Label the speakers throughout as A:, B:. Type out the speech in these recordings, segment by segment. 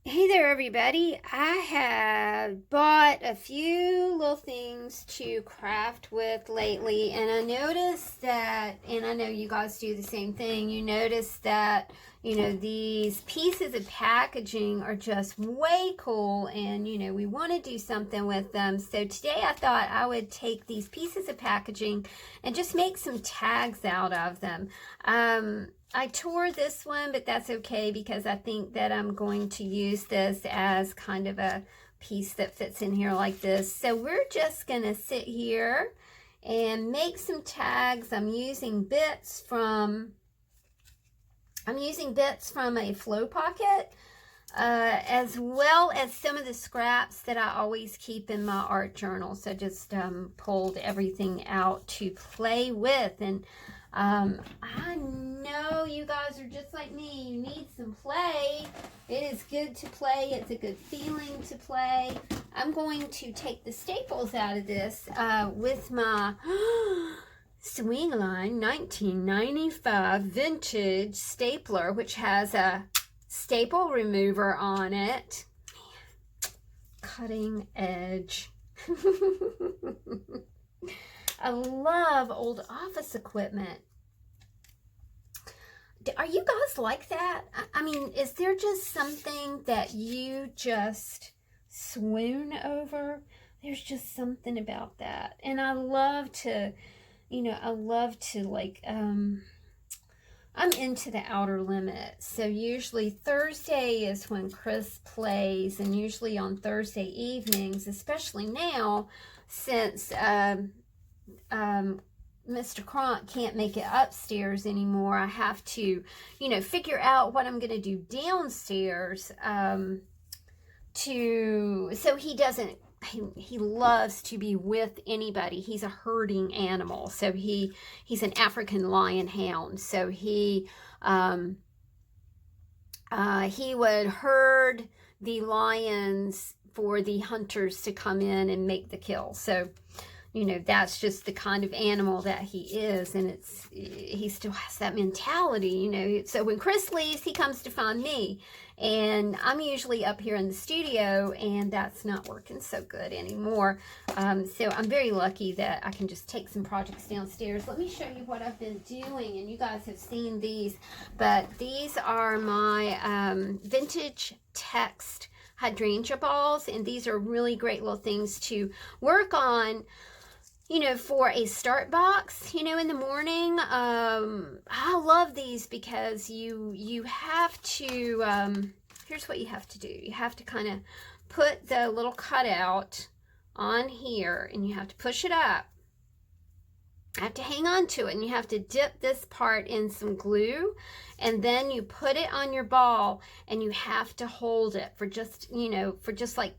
A: Hey there, everybody. I have bought a few little things to craft with lately, and I noticed that, and I know you guys do the same thing, you notice that, these pieces of packaging are just way cool, and, we want to do something with them. So today I thought I would take these pieces of packaging and just make some tags out of them. I tore this one, but that's okay because I think that I'm going to use this as kind of a piece that fits in here like this. So we're just going to sit here and make some tags. I'm using bits from a flow pocket, as well as some of the scraps that I always keep in my art journal. So just pulled everything out to play with. And I know you guys are just like me. You need some play. It is good to play. It's a good feeling to play. I'm going to take the staples out of this with my Swingline 1995 vintage stapler, which has a staple remover on it. Cutting edge. I love old office equipment. Are you guys like that? I mean, is there just something that you just swoon over? There's just something about that. And I love to, I'm into the Outer Limits. So usually Thursday is when Chris plays, and usually on Thursday evenings, especially now, since Mr. Cronk can't make it upstairs anymore, I have to, figure out what I'm going to do downstairs so he doesn't, he loves to be with anybody. He's a herding animal. So he's an African lion hound. So he would herd the lions for the hunters to come in and make the kill. So that's just the kind of animal that he is, and he still has that mentality, So when Chris leaves, he comes to find me, and I'm usually up here in the studio, and that's not working so good anymore. So I'm very lucky that I can just take some projects downstairs. Let me show you what I've been doing, and you guys have seen these, but these are my vintage text hydrangea balls, and these are really great little things to work on, for a start box, in the morning. I love these because you have to, here's what you have to do. You have to kind of put the little cutout on here, and you have to push it up. I have to hang on to it, and you have to dip this part in some glue, and then you put it on your ball, and you have to hold it for just like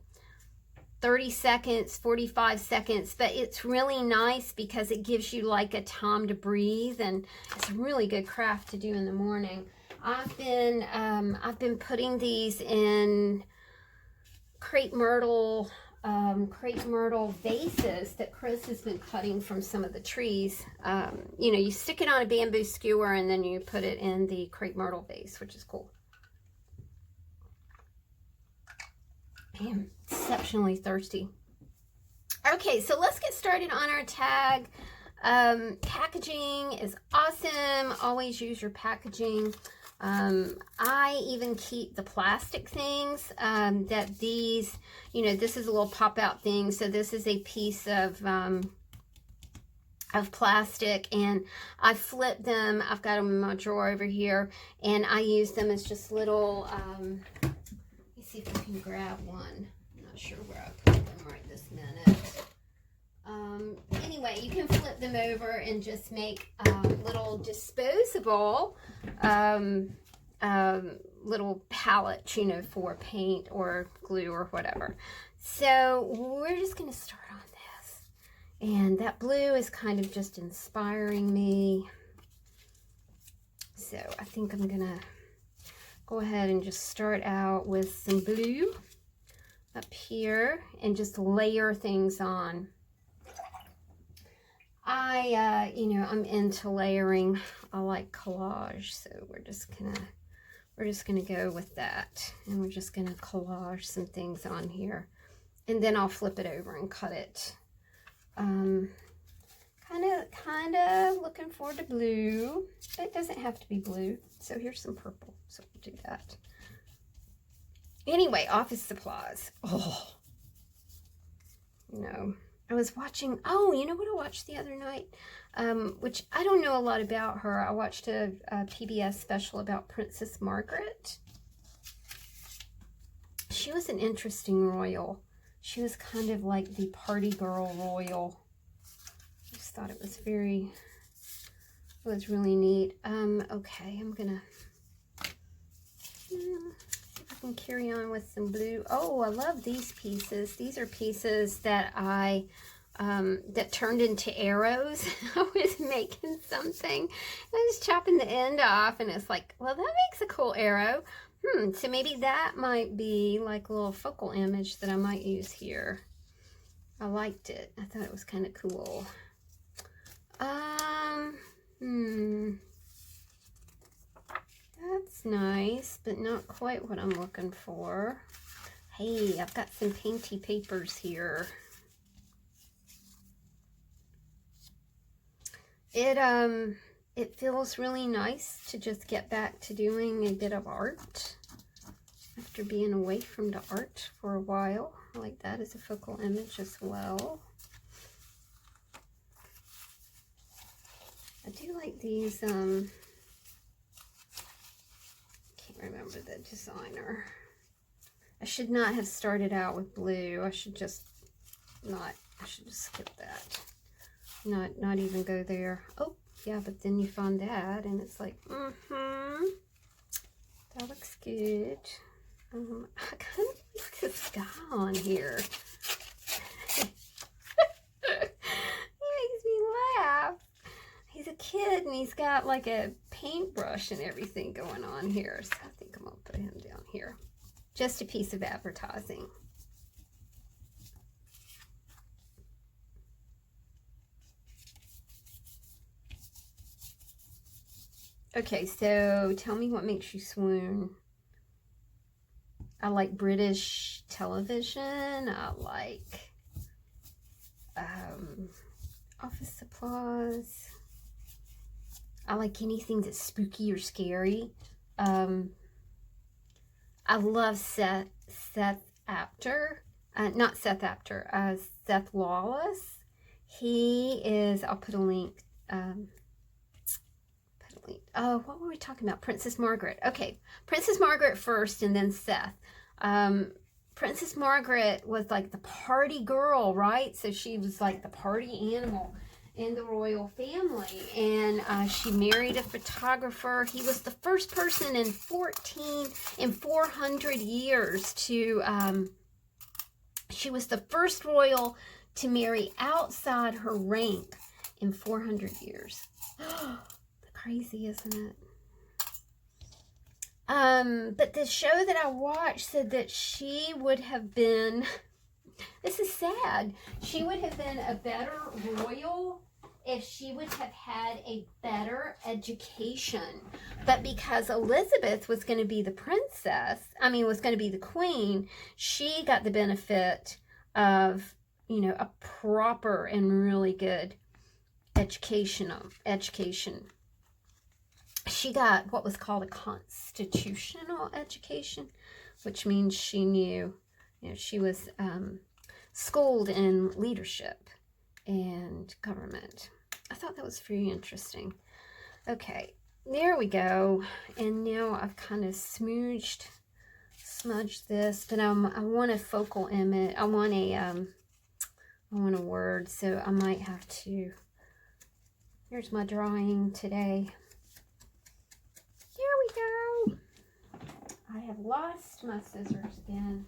A: 30 seconds, 45 seconds, but it's really nice because it gives you like a time to breathe, and it's a really good craft to do in the morning. I've been putting these in crepe myrtle vases that Chris has been cutting from some of the trees. You stick it on a bamboo skewer, and then you put it in the crepe myrtle vase, which is cool. I am exceptionally thirsty. Okay, so let's get started on our tag. Packaging is awesome. Always use your packaging. I even keep the plastic things that these, this is a little pop-out thing. So this is a piece of plastic, and I flip them. I've got them in my drawer over here, and I use them as just little, see if I can grab one. I'm not sure where I put them right this minute. Anyway, you can flip them over and just make little disposable little pallets, for paint or glue or whatever. So we're just going to start on this. And that blue is kind of just inspiring me. So I think I'm going to go ahead and just start out with some blue up here and just layer things on. I'm into layering. I like collage, so we're just gonna we're just going to go with that. And we're just going to collage some things on here. And then I'll flip it over and cut it. Kind of looking forward to blue. It doesn't have to be blue. So here's some purple. So we'll do that. Anyway, office supplies. Oh, you know, I was watching, oh, you know what I watched the other night? Which I don't know a lot about her. I watched a PBS special about Princess Margaret. She was an interesting royal. She was kind of like the party girl royal. I just thought it was really neat. Okay, I'm gonna see if I can carry on with some blue. Oh, I love these pieces. These are pieces that I that turned into arrows. I was making something. I was chopping the end off, and it's like, well, that makes a cool arrow. So maybe that might be like a little focal image that I might use here. I liked it. I thought it was kind of cool. That's nice, but not quite what I'm looking for. Hey, I've got some painty papers here. It feels really nice to just get back to doing a bit of art after being away from the art for a while. I like that as a focal image as well. I do like these, can't remember the designer. I should not have started out with blue. I should just skip that. Not even go there. Oh, yeah, but then you find that, and it's like, that looks good. I kind of like this guy on here. He makes me laugh. He's a kid, and he's got like a paintbrush and everything going on here. So I think I'm going to put him down here. Just a piece of advertising. Okay, so tell me what makes you swoon. I like British television. I like office supplies. I like anything that's spooky or scary. I love Seph Lawless. He is, I'll put a link. Oh, what were we talking about? Princess Margaret. Okay, Princess Margaret first and then Seph. Princess Margaret was like the party girl, right? So she was like the party animal in the royal family. And she married a photographer. He was the first person in 400 years to, she was the first royal to marry outside her rank in 400 years. Crazy, isn't it? But the show that I watched said that she would have been, this is sad, she would have been a better royal if she would have had a better education. But because Elizabeth was going to be the princess, was going to be the queen, she got the benefit of, a proper and really good education. She got what was called a constitutional education, which means she knew, she was schooled in leadership and government. I thought that was very interesting. Okay, there we go. And now I've kind of smudged this, but I want a focal image. I want a word, so I might have to. Here's my drawing today. There we go. I have lost my scissors again.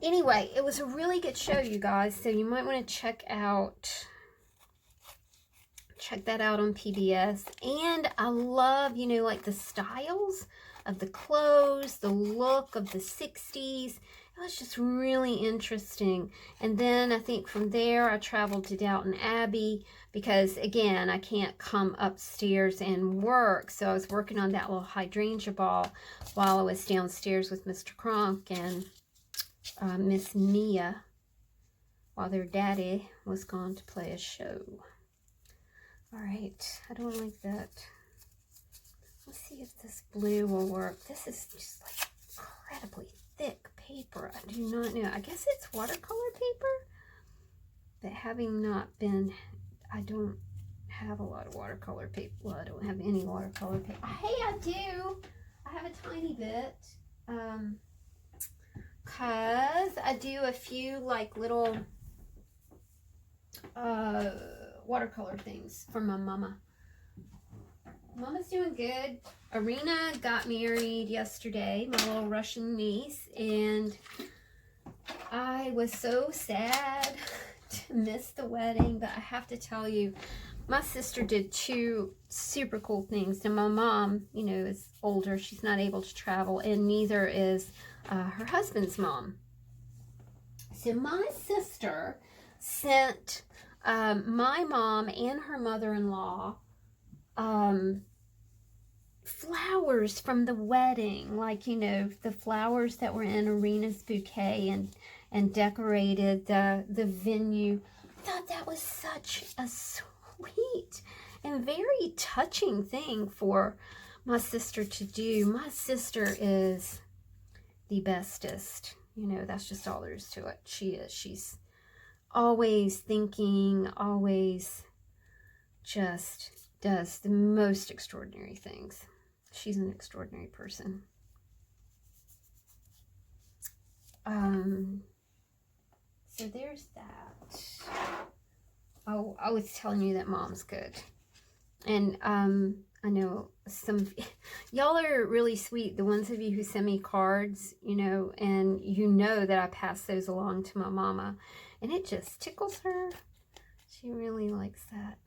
A: Anyway, it was a really good show, you guys. So you might want to check that out on PBS. And I love, like the styles of the clothes, the look of the 60s, it was just really interesting. And then I think from there I traveled to Downton Abbey because, again, I can't come upstairs and work. So I was working on that little hydrangea ball while I was downstairs with Mr. Kronk and Miss Mia while their daddy was gone to play a show. All right, I don't like that. Let's see if this blue will work. This is just like incredibly thick paper. I do not know. I guess it's watercolor paper, but having not been, I don't have a lot of watercolor paper. Well, I don't have any watercolor paper. Hey, I do. I have a tiny bit. Cause I do a few like little watercolor things for my mama. Mama's doing good. Arena got married yesterday, my little Russian niece, and I was so sad to miss the wedding, but I have to tell you, my sister did two super cool things. And my mom, you know, is older. She's not able to travel, and neither is her husband's mom. So my sister sent my mom and her mother-in-law flowers from the wedding, like, you know, the flowers that were in Arena's bouquet and decorated the venue. I thought that was such a sweet and very touching thing for my sister to do. My sister is the bestest. You know, that's just all there is to it. She is. She's always thinking, always just does the most extraordinary things. She's an extraordinary person. So there's that. Oh, I was telling you that Mom's good. And I know some y'all are really sweet. The ones of you who send me cards, you know, and you know that I pass those along to my mama. And it just tickles her. She really likes that.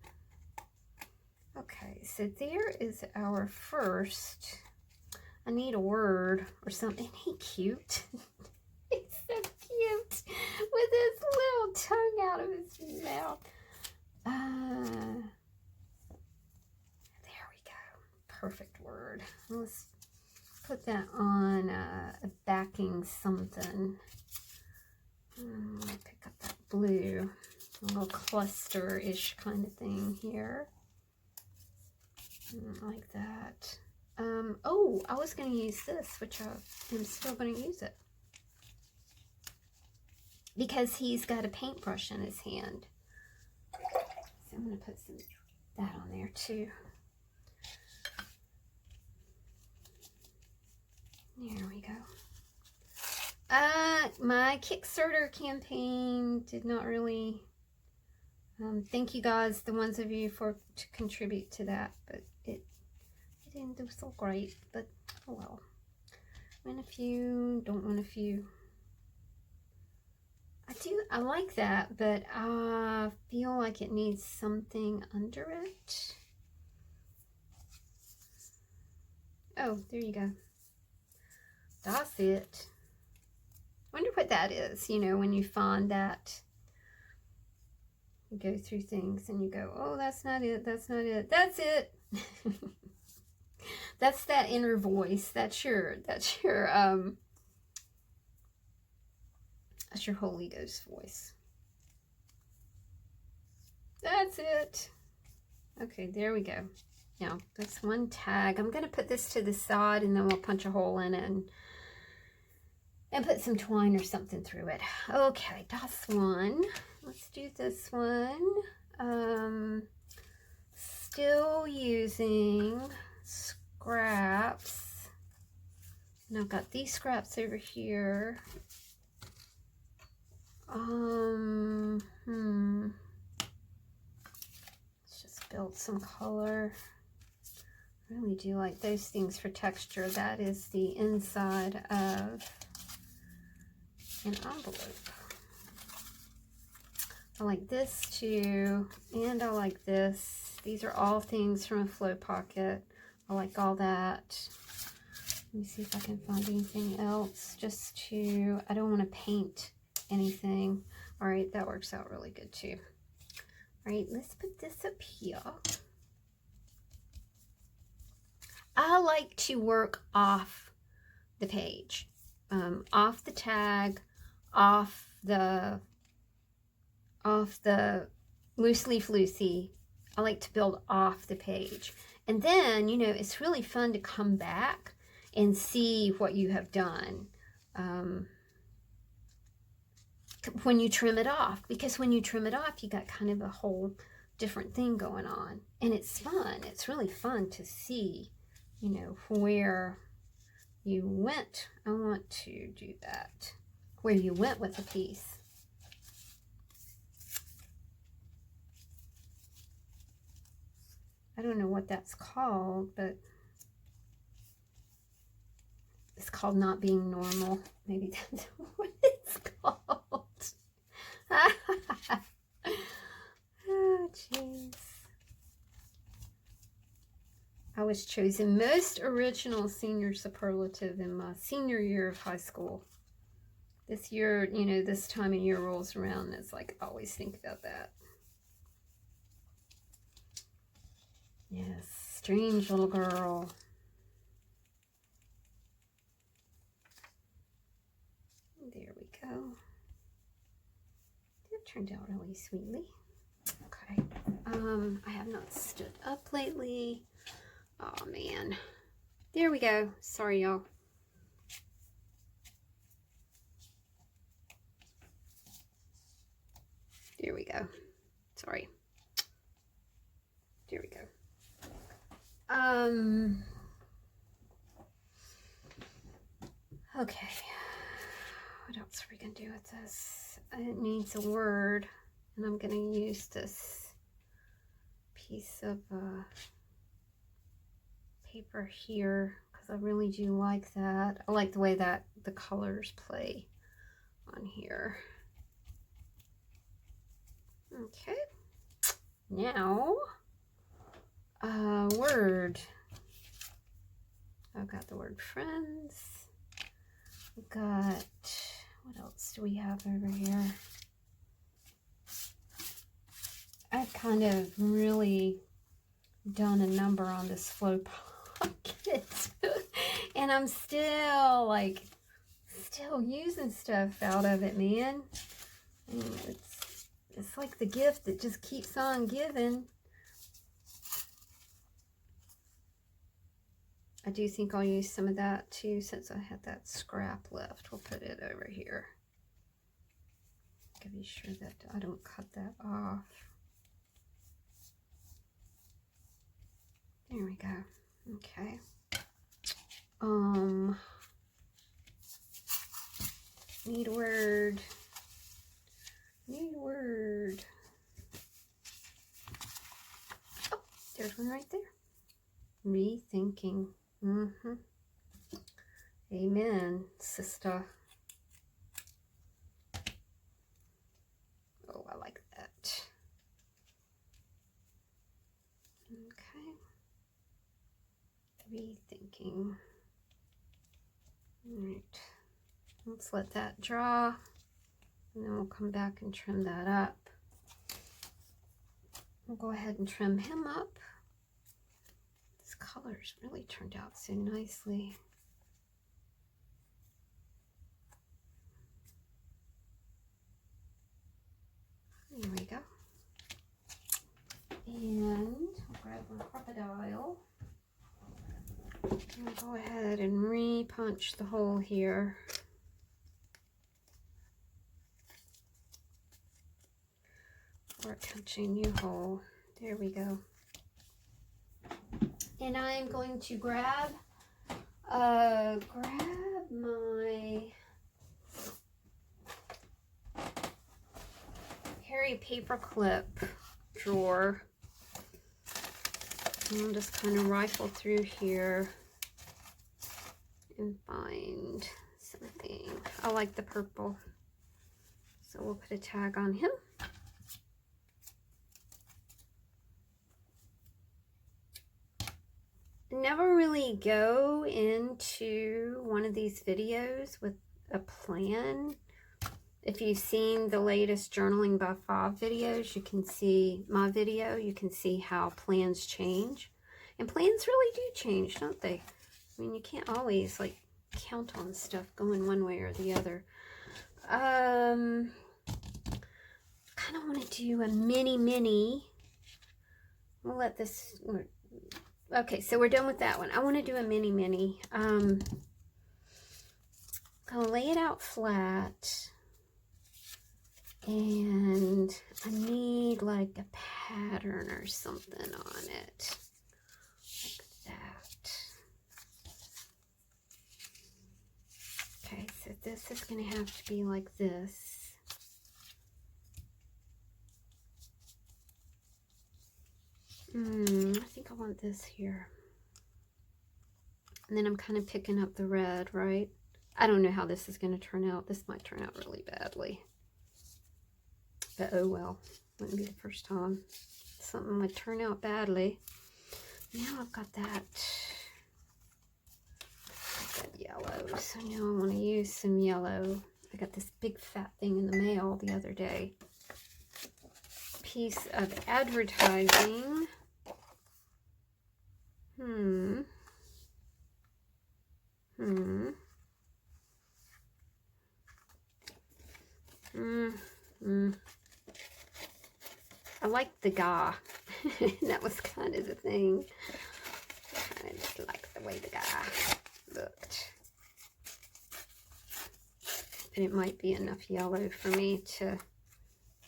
A: Okay, so there is our first. I need a word or something. Ain't he cute? He's so cute with his little tongue out of his mouth. There we go. Perfect word. Let's put that on a backing something. Pick up that blue. A little cluster-ish kind of thing here. Like that. Oh, I was going to use this, which I am still going to use it. Because he's got a paintbrush in his hand. So I'm going to put that on there too. There we go. My Kickstarter campaign did not really... thank you guys, the ones of you to contribute to that, but it didn't do so great, but oh well. Win a few, don't win a few. I like that, but I feel like it needs something under it. Oh, there you go. That's it. Wonder what that is, you know, when you find that. You go through things and you go, oh, that's not it, that's not it, that's it. That's that inner voice. That's your Holy Ghost voice. That's it. Okay, there we go. Now, that's one tag. I'm going to put this to the side and then we'll punch a hole in it and put some twine or something through it. Okay, that's one. Let's do this one. Still using scraps. And I've got these scraps over here. Let's just build some color. I really do like those things for texture. That is the inside of an envelope. I like this too, and I like this. These are all things from a Flow Pocket. I like all that. Let me see if I can find anything else just to, I don't want to paint anything. All right, that works out really good too. All right, let's put this up here. I like to work off the page, off the tag, off the loose leaf Lucy. I like to build off the page. And then, you know, it's really fun to come back and see what you have done when you trim it off. Because when you trim it off, you got kind of a whole different thing going on. And it's fun. It's really fun to see, you know, where you went. I want to do that. Where you went with a piece. I don't know what that's called, but it's called not being normal. Maybe that's what it's called. Oh, jeez. I was chosen most original senior superlative in my senior year of high school. This year, you know, this time of year rolls around, it's like I always think about that. Yes, strange little girl. There we go. That turned out really sweetly. Okay. I have not stood up lately. Oh man. There we go. Sorry, y'all. There we go. Sorry. There we go. Okay. What else are we gonna do with this? It needs a word, and I'm gonna use this piece of paper here because I really do like that. I like the way that the colors play on here. Okay. Now, word. I've got the word friends. We've got, what else do we have over here? I've kind of really done a number on this flow pocket. And I'm still using stuff out of it, man. And it's like the gift that just keeps on giving. I do think I'll use some of that too, since I had that scrap left. We'll put it over here. Gotta be sure that I don't cut that off. There we go. Okay. Need word. Need word. Oh, there's one right there. Rethinking. Amen, sister. Oh, I like that. Okay. Rethinking. All right. Let's let that dry. And then we'll come back and trim that up. We'll go ahead and trim him up. This color's really turned out so nicely. There we go. And I'll grab my crocodile. And go ahead and re-punch the hole here. Or punching new hole. There we go. And I'm going to grab my Harry paper clip drawer. And I'll just kind of rifle through here and find something. I like the purple, so we'll put a tag on him. never really go into one of these videos with a plan. If you've seen the latest Journaling by 5 videos, you can see my video. You can see how plans change. And plans really do change, don't they? I mean, you can't always, like, count on stuff going one way or the other. Kind of want to do a mini. We'll let this... Okay, so we're done with that one. I want to do a mini. Gonna lay it out flat. And I need like a pattern or something on it. Like that. Okay, so this is going to have to be like this. I think I want this here. And then I'm kind of picking up the red, right? I don't know how this is going to turn out. This might turn out really badly. But oh well, wouldn't be the first time something would turn out badly. Now I've got that yellow, so now I want to use some yellow. I got this big fat thing in the mail the other day. Piece of advertising. I like the guy. That was kind of the thing. I just like the way the guy looked. And it might be enough yellow for me to,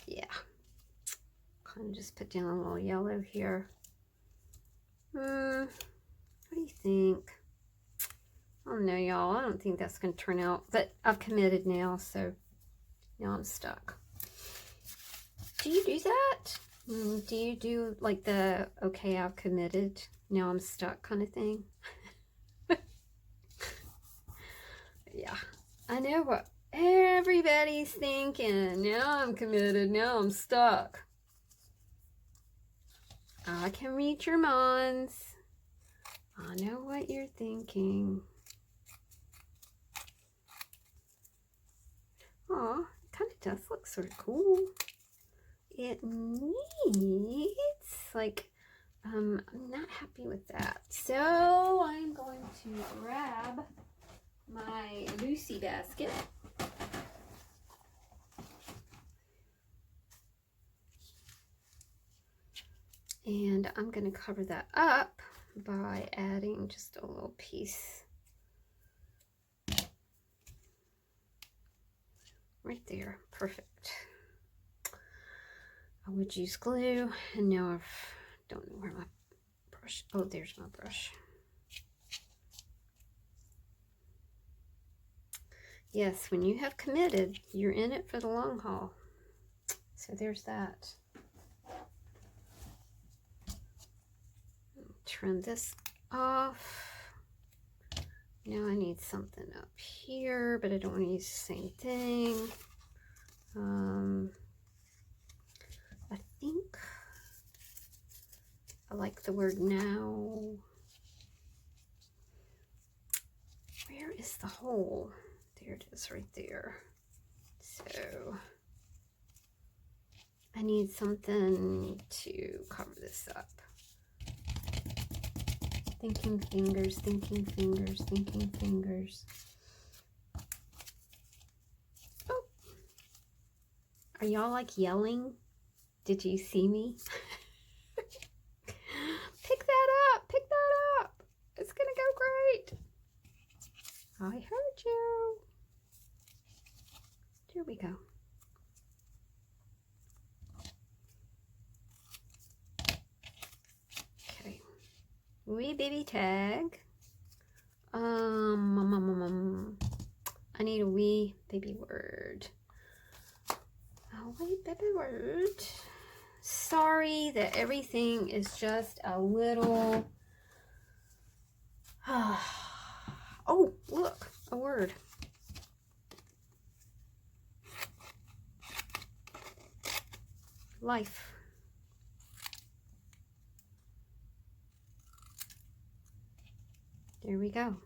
A: yeah. Kind of just put down a little yellow here. What do you think? I don't know, y'all. I don't think that's going to turn out. But I've committed now, so now I'm stuck. Do you do that? Do you do like the, okay, I've committed, now I'm stuck kind of thing? Yeah, I know what everybody's thinking. Now I'm committed, now I'm stuck. I can read your minds. I know what you're thinking. Aw, it kind of does look sort of cool. It needs, like, I'm not happy with that. So I'm going to grab my Lucy basket. And I'm going to cover that up by adding just a little piece right there. Perfect. I would use glue, and now I don't know where my brush, oh, there's my brush. Yes, when you have committed, you're in it for the long haul. So there's that. Trim this off. Now I need something up here, but I don't want to use the same thing. I think I like the word now. Where is the hole? There it is, right there. So I need something to cover this up. Thinking fingers, thinking fingers, thinking fingers. Oh, are y'all like yelling? Did you see me? Pick that up, pick that up. It's gonna go great. I heard you. Here we go. Okay. Wee baby tag. I need a wee baby word. A wee baby word. Sorry that everything is just a little... Oh, look, a word. Life. we go.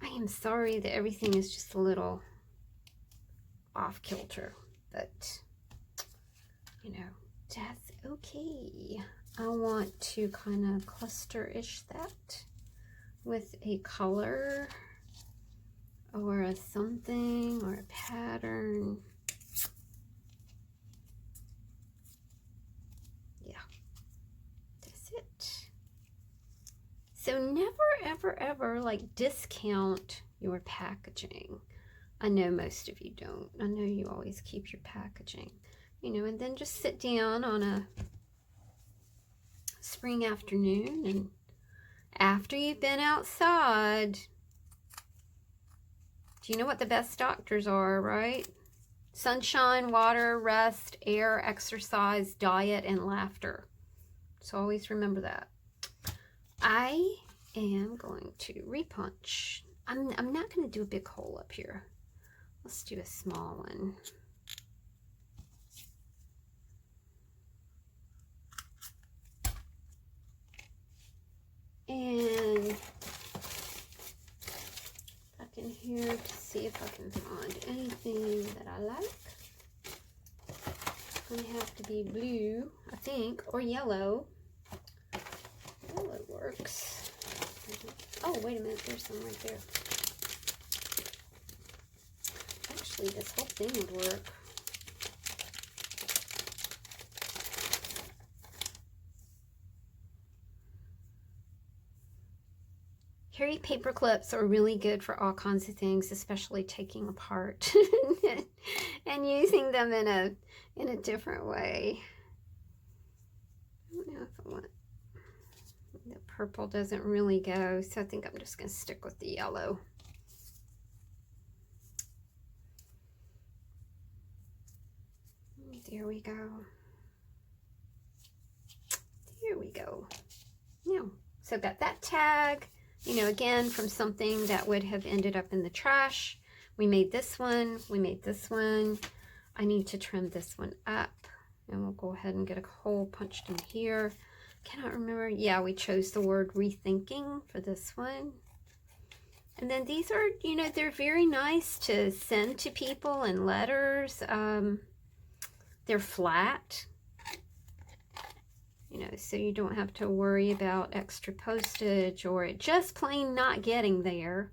A: I am sorry that everything is just a little off kilter, but you know, that's okay. I want to kind of cluster-ish that with a color or a something or a pattern. Yeah, that's it. So never, ever, ever like discount your packaging. I know most of you don't. I know you always keep your packaging, you know, and then just sit down on a spring afternoon, and after you've been outside, do you know what the best doctors are, right? Sunshine, water, rest, air, exercise, diet, and laughter. So always remember that. I am going to repunch. I'm not going to do a big hole up here. Let's do a small one. And back in here to see if I can find anything that I like. It's going to have to be blue, I think, or yellow. Yellow works. Oh, wait a minute, there's some right there. Actually, this whole thing would work. Hairy paper clips are really good for all kinds of things, especially taking apart and using them in a different way. I don't know if I want, the purple doesn't really go, so I think I'm just going to stick with the yellow. There we go. There we go. Now, so got that tag. You know, again, from something that would have ended up in the trash. We made this one. We made this one. I need to trim this one up. And we'll go ahead and get a hole punched in here. Cannot remember. Yeah, we chose the word rethinking for this one. And then these are, you know, they're very nice to send to people in letters. They're flat. You know, so you don't have to worry about extra postage or it just plain not getting there,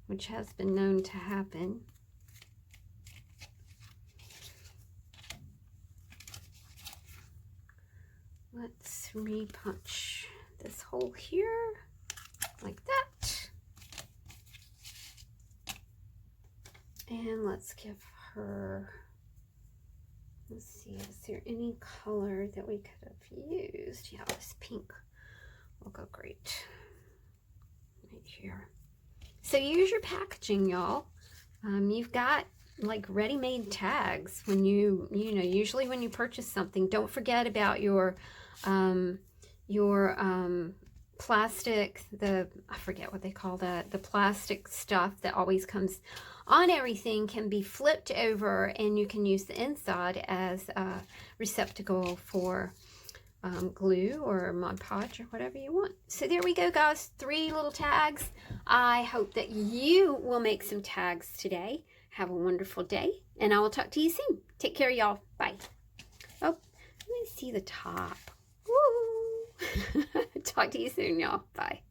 A: which has been known to happen. Let's repunch this hole here like that. And let's give her, let's see, is there any color that we could have used? Yeah, this pink will go great right here. So use your packaging, y'all. You've got like ready-made tags when you know, usually when you purchase something. Don't forget about your plastic, I forget what they call that, the plastic stuff that always comes on everything can be flipped over, and you can use the inside as a receptacle for glue or Mod Podge or whatever you want. So there we go, guys. 3 little tags. I hope that you will make some tags today. Have a wonderful day, and I will talk to you soon. Take care, y'all. Bye. Oh, let me see the top. Woo! Talk to you soon, y'all. Bye.